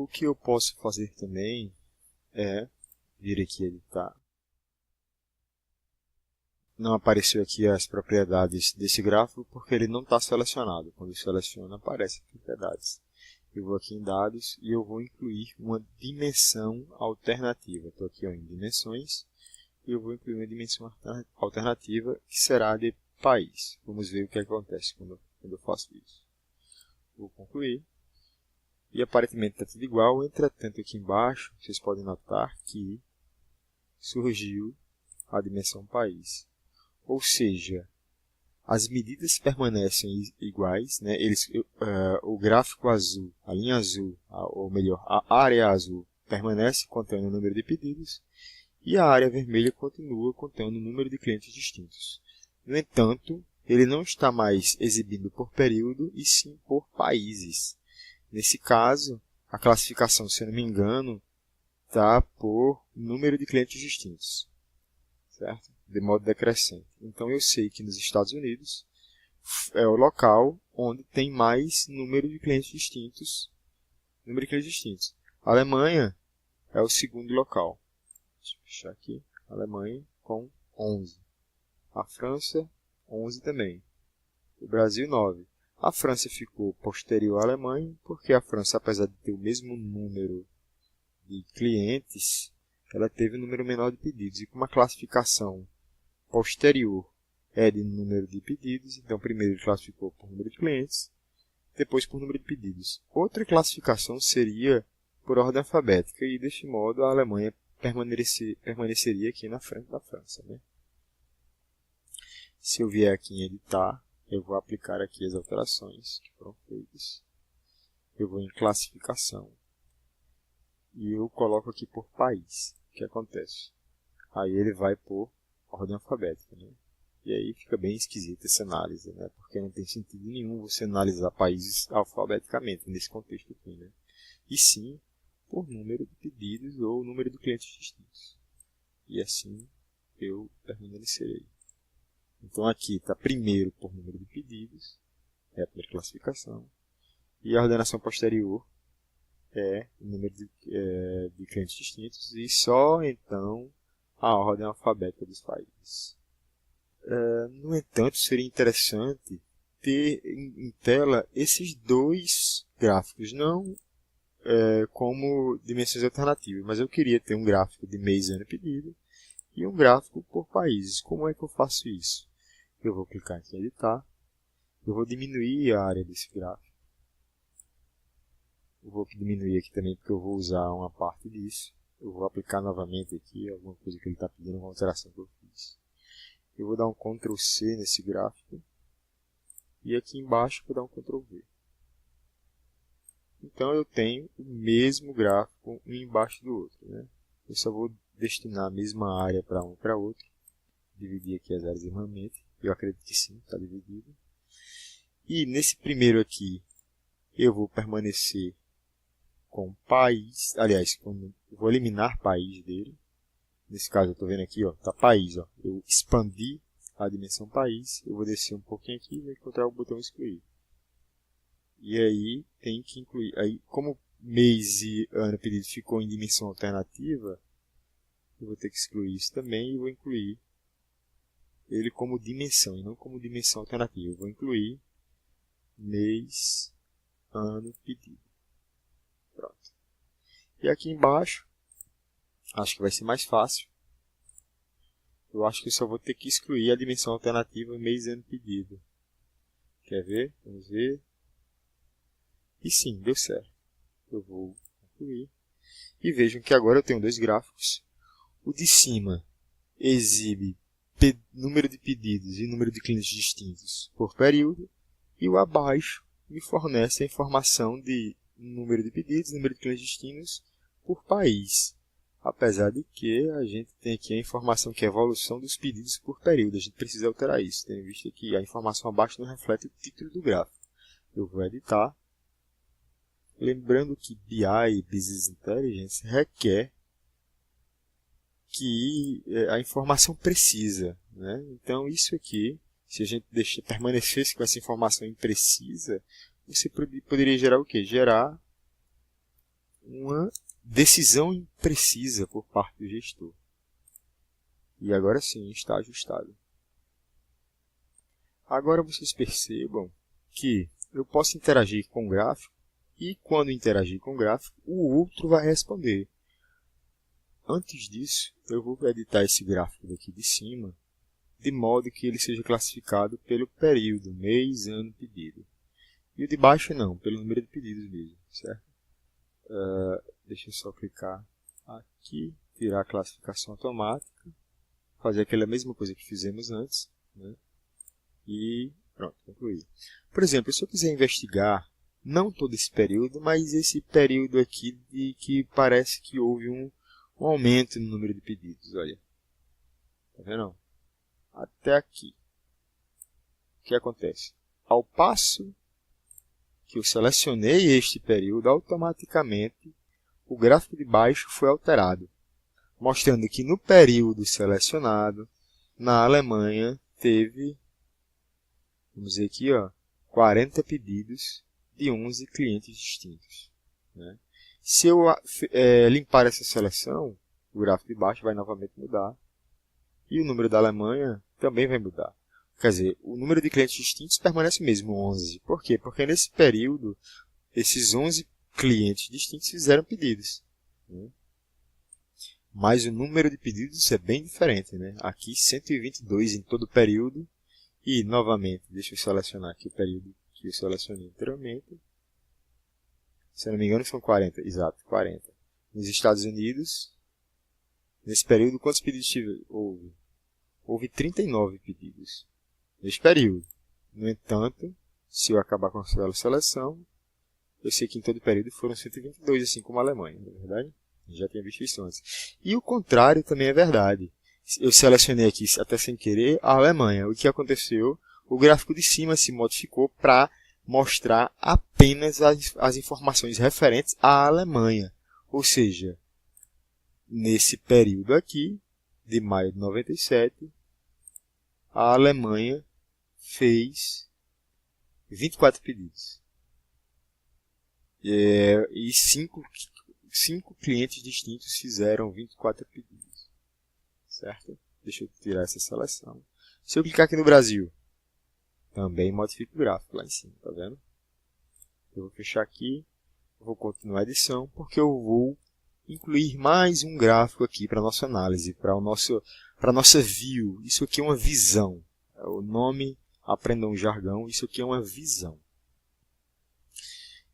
o que eu posso fazer também é vir aqui editar. Não apareceu aqui as propriedades desse gráfico porque ele não está selecionado. Quando eu seleciono, aparece as propriedades. Eu vou aqui em dados e eu vou incluir uma dimensão alternativa. Estou aqui em dimensões e eu vou incluir uma dimensão alternativa que será de país. Vamos ver o que acontece quando eu faço isso. Vou concluir. E aparentemente está tudo igual. Entretanto, aqui embaixo, vocês podem notar que surgiu a dimensão país. Ou seja, as medidas permanecem iguais, né? O gráfico azul, a linha azul, ou melhor, a área azul permanece contendo o número de pedidos e a área vermelha continua contendo o número de clientes distintos. No entanto, ele não está mais exibindo por período e sim por países. Nesse caso, a classificação, se eu não me engano, está por número de clientes distintos, certo? De modo decrescente. Então eu sei que nos Estados Unidos é o local onde tem mais número de clientes distintos. A Alemanha é o segundo local. Deixa eu fechar aqui. A Alemanha com 11. A França, 11 também. O Brasil, 9. A França ficou posterior à Alemanha, porque a França, apesar de ter o mesmo número de clientes, ela teve um número menor de pedidos. E com uma classificação posterior é de número de pedidos, então primeiro ele classificou por número de clientes, depois por número de pedidos. Outra classificação seria por ordem alfabética, e deste modo a Alemanha permaneceria aqui na frente da França, né? Se eu vier aqui em editar, eu vou aplicar aqui as alterações que foram feitas. Eu vou em classificação e eu coloco aqui por país. O que acontece? Aí ele vai por ordem alfabética, né? E aí fica bem esquisita essa análise, né? Porque não tem sentido nenhum você analisar países alfabeticamente nesse contexto aqui, né? E sim por número de pedidos ou número de clientes distintos. E assim eu permanecerei. Então aqui está primeiro por número de pedidos, é a primeira classificação, e a ordenação posterior é o número de clientes distintos, e só então a ordem alfabética dos países. No entanto, seria interessante ter em tela esses dois gráficos, não como dimensões alternativas, mas eu queria ter um gráfico de mês, ano e pedido e um gráfico por países. Como é que eu faço isso? Eu vou clicar aqui em editar, eu vou diminuir a área desse gráfico, eu vou diminuir aqui também porque eu vou usar uma parte disso, eu vou aplicar novamente aqui alguma coisa que ele está pedindo, uma alteração que eu fiz. Eu vou dar um Ctrl C nesse gráfico e aqui embaixo vou dar um Ctrl V. Então eu tenho o mesmo gráfico um embaixo do outro, né? Eu só vou destinar a mesma área para um e para outro. Dividir aqui as áreas irmãmente. Eu acredito que sim, está dividido. E nesse primeiro aqui, eu vou permanecer com país. Aliás, eu vou eliminar país dele. Nesse caso, eu estou vendo aqui, está país. Ó. Eu expandi a dimensão país. Eu vou descer um pouquinho aqui e vou encontrar o botão excluir. E aí tem que incluir. Aí, como mês e ano pedido ficou em dimensão alternativa, eu vou ter que excluir isso também e vou incluir ele como dimensão e não como dimensão alternativa. Eu vou incluir mês, ano, pedido. Pronto. E aqui embaixo, acho que vai ser mais fácil. Eu acho que eu só vou ter que excluir a dimensão alternativa mês, ano, pedido. Quer ver? Vamos ver. E sim, deu certo. Eu vou concluir. E vejam que agora eu tenho dois gráficos. O de cima exibe número de pedidos e número de clientes distintos por período. E o abaixo me fornece a informação de número de pedidos, número de clientes distintos por país. Apesar de que a gente tem aqui a informação que é a evolução dos pedidos por período. A gente precisa alterar isso, tendo visto que a informação abaixo não reflete o título do gráfico. Eu vou editar. Lembrando que BI, Business Intelligence, requer que a informação precisa, né? Então isso aqui, se a gente permanecesse com essa informação imprecisa, você poderia gerar o quê? Gerar uma decisão imprecisa por parte do gestor. E agora sim, está ajustado. Agora vocês percebam que eu posso interagir com o gráfico e quando interagir com o gráfico, o outro vai responder. Antes disso, eu vou editar esse gráfico daqui de cima, de modo que ele seja classificado pelo período, mês, ano, pedido. E o de baixo não, pelo número de pedidos mesmo, certo? Deixa eu só clicar aqui, tirar a classificação automática, fazer aquela mesma coisa que fizemos antes, né? E pronto, concluí. Por exemplo, se eu quiser investigar, não todo esse período, mas esse período aqui de que parece que houve um aumento no número de pedidos, olha. Tá vendo? Até aqui. O que acontece? Ao passo que eu selecionei este período, automaticamente o gráfico de baixo foi alterado, mostrando que no período selecionado, na Alemanha, teve, vamos dizer aqui, 40 pedidos de 11 clientes distintos, né? Se eu limpar essa seleção, o gráfico de baixo vai novamente mudar e o número da Alemanha também vai mudar. Quer dizer, o número de clientes distintos permanece mesmo 11. Por quê? Porque nesse período, esses 11 clientes distintos fizeram pedidos, né? Mas o número de pedidos é bem diferente, né? Aqui 122 em todo o período. E, novamente, deixa eu selecionar aqui o período que eu selecionei anteriormente. Se eu não me engano, são 40. Exato, 40. Nos Estados Unidos, nesse período, quantos pedidos houve? Houve 39 pedidos nesse período. No entanto, se eu acabar com a seleção, eu sei que em todo o período foram 122, assim como a Alemanha, não é verdade? Já tinha visto isso antes. E o contrário também é verdade. Eu selecionei aqui, até sem querer, a Alemanha. O que aconteceu? O gráfico de cima se modificou para mostrar apenas as informações referentes à Alemanha. Ou seja, nesse período aqui, de maio de 97, a Alemanha fez 24 pedidos. E 5 clientes distintos fizeram 24 pedidos. Certo? Deixa eu tirar essa seleção. Se eu clicar aqui no Brasil, também modifica o gráfico lá em cima, tá vendo? Eu vou fechar aqui, vou continuar a edição, porque eu vou incluir mais um gráfico aqui para a nossa análise, para a nossa view. Isso aqui é uma visão. O nome, aprendam o jargão, isso aqui é uma visão.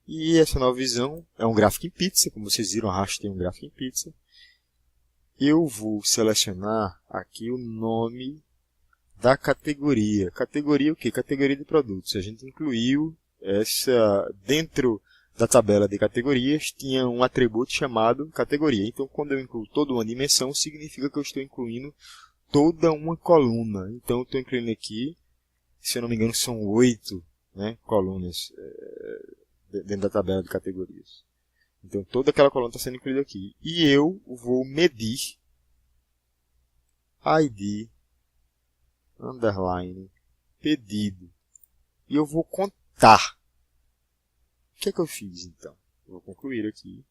E essa nova visão é um gráfico em pizza, como vocês viram, arrastei um gráfico em pizza. Eu vou selecionar aqui o nome da categoria. Categoria o quê? Categoria de produtos. A gente incluiu dentro da tabela de categorias, tinha um atributo chamado categoria. Então, quando eu incluo toda uma dimensão, significa que eu estou incluindo toda uma coluna. Então, eu estou incluindo aqui, se eu não me engano, são 8, né, colunas dentro da tabela de categorias. Então, toda aquela coluna está sendo incluída aqui. E eu vou medir ID, underline, pedido. E eu vou contar. O que é que eu fiz, então? Vou concluir aqui.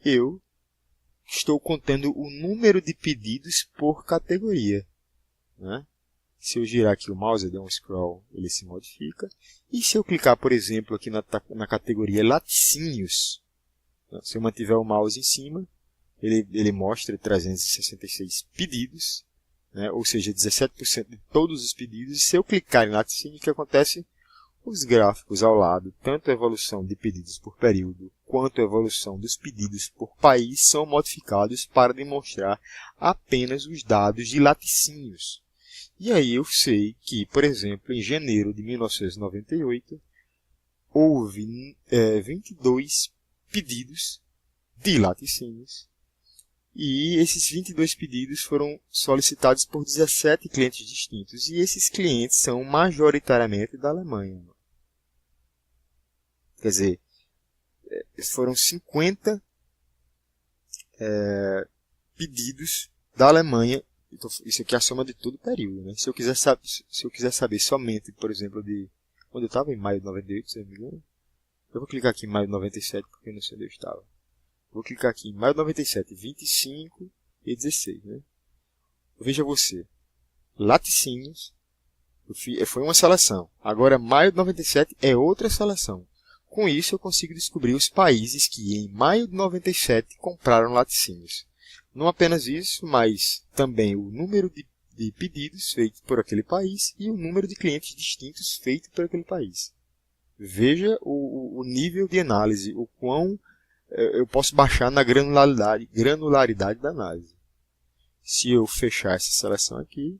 Eu estou contando o número de pedidos por categoria, né? Se eu girar aqui o mouse, eu der um scroll, ele se modifica. E se eu clicar, por exemplo, aqui na categoria laticínios, se eu mantiver o mouse em cima, ele mostra 366 pedidos, né? Ou seja, 17% de todos os pedidos. E se eu clicar em laticínio, o que acontece? Os gráficos ao lado, tanto a evolução de pedidos por período, quanto a evolução dos pedidos por país, são modificados para demonstrar apenas os dados de laticínios. E aí eu sei que, por exemplo, em janeiro de 1998, houve 22 pedidos de laticínios. E esses 22 pedidos foram solicitados por 17 clientes distintos. E esses clientes são majoritariamente da Alemanha. Quer dizer, foram 50 pedidos da Alemanha. Então, isso aqui é a soma de todo o período, né? Se eu quiser saber somente, por exemplo, de onde eu estava, em maio de 98, se não me engano, eu vou clicar aqui em maio de 97, porque eu não sei onde eu estava. Vou clicar aqui em maio de 97, 25 e 16. Né? Veja você, laticínios, foi uma seleção. Agora, maio de 97 é outra seleção. Com isso, eu consigo descobrir os países que em maio de 97 compraram laticínios. Não apenas isso, mas também o número de pedidos feitos por aquele país e o número de clientes distintos feitos por aquele país. Veja o nível de análise, o quão eu posso baixar na granularidade da análise. Se eu fechar essa seleção aqui,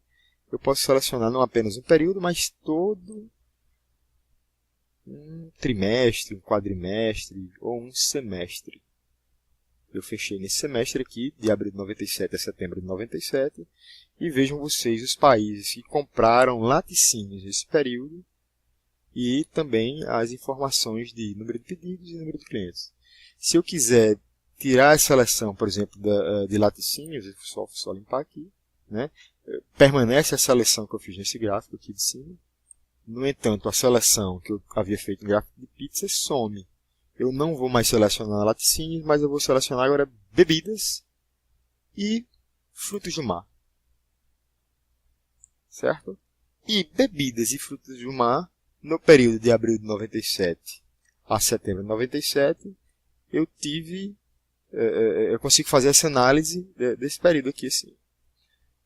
eu posso selecionar não apenas um período, mas todo um trimestre, um quadrimestre ou um semestre. Eu fechei nesse semestre aqui, de abril de 97 a setembro de 97, e vejam vocês os países que compraram laticínios nesse período e também as informações de número de pedidos e número de clientes. Se eu quiser tirar a seleção, por exemplo, de laticínios, eu só limpar aqui, né? Permanece a seleção que eu fiz nesse gráfico aqui de cima. No entanto, a seleção que eu havia feito no gráfico de pizza some. Eu não vou mais selecionar laticínios, mas eu vou selecionar agora bebidas e frutos do mar. Certo? E bebidas e frutos do mar, no período de abril de 97 a setembro de 97, eu consigo fazer essa análise desse período aqui assim.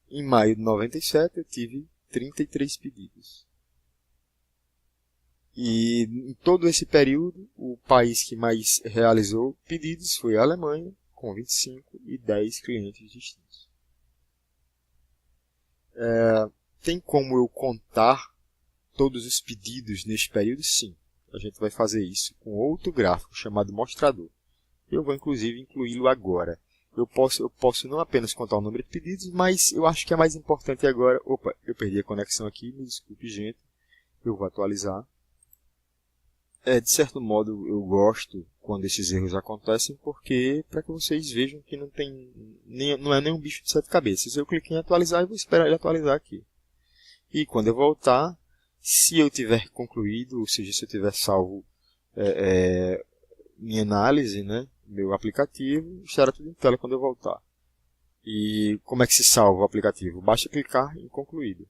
Em maio de 97 eu tive 33 pedidos. E em todo esse período, o país que mais realizou pedidos foi a Alemanha, com 25 e 10 clientes distintos. Tem como eu contar todos os pedidos neste período? Sim. A gente vai fazer isso com outro gráfico chamado mostrador. Eu vou inclusive incluí-lo agora. Eu posso não apenas contar o número de pedidos, mas eu acho que é mais importante agora... Opa, eu perdi a conexão aqui, me desculpe, gente. Eu vou atualizar. De certo modo, eu gosto quando esses erros acontecem, porque para que vocês vejam que não é nenhum bicho de sete cabeças. Eu clico em atualizar e vou esperar ele atualizar aqui. E quando eu voltar, se eu tiver concluído, ou seja, se eu tiver salvo minha análise, né, meu aplicativo, estará tudo em tela quando eu voltar. E como é que se salva o aplicativo? Basta clicar em concluído.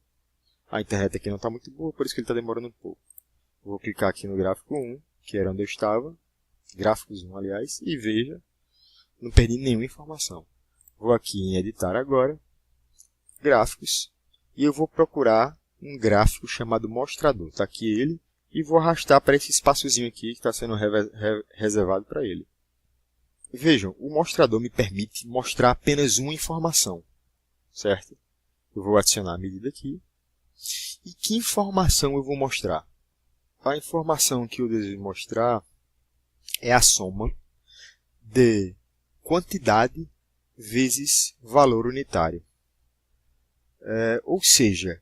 A internet aqui não está muito boa, por isso que ele está demorando um pouco. Vou clicar aqui no gráfico 1, que era onde eu estava, gráficos 1, aliás, e veja, não perdi nenhuma informação. Vou aqui em editar agora, gráficos, e eu vou procurar um gráfico chamado mostrador. Está aqui ele, e vou arrastar para esse espaçozinho aqui que está sendo reservado para ele. Vejam, o mostrador me permite mostrar apenas uma informação, certo? Eu vou adicionar a medida aqui. E que informação eu vou mostrar? A informação que eu desejo mostrar é a soma de quantidade vezes valor unitário. Ou seja,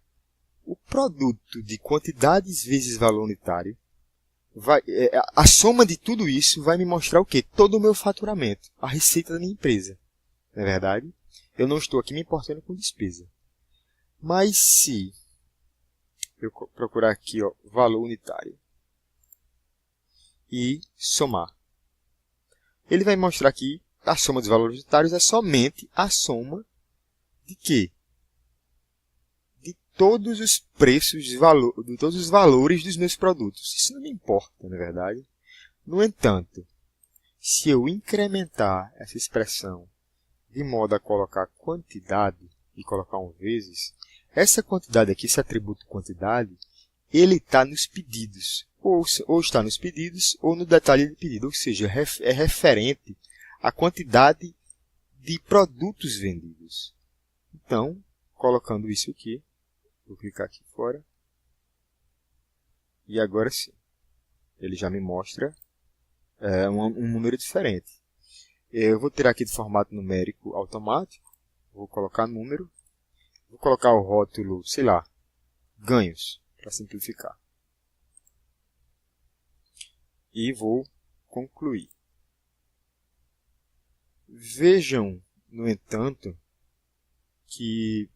o produto de quantidades vezes valor unitário, a soma de tudo isso vai me mostrar o quê? Todo o meu faturamento, a receita da minha empresa. Não é verdade? Eu não estou aqui me importando com despesa. Mas se eu procurar aqui, ó, valor unitário e somar, ele vai mostrar que a soma dos valores unitários é somente a soma de quê? De todos os preços, de todos os valores dos meus produtos. Isso não me importa, não é verdade? No entanto, se eu incrementar essa expressão de modo a colocar quantidade e colocar um vezes, essa quantidade aqui, esse atributo quantidade, ele está nos pedidos. Ou está nos pedidos ou no detalhe de pedido. Ou seja, é referente à quantidade de produtos vendidos. Então, colocando isso aqui, vou clicar aqui fora. E agora sim, ele já me mostra um número diferente. Eu vou tirar aqui de formato numérico automático. Vou colocar número. Vou colocar o rótulo, sei lá, ganhos, para simplificar. E vou concluir. Vejam, no entanto, que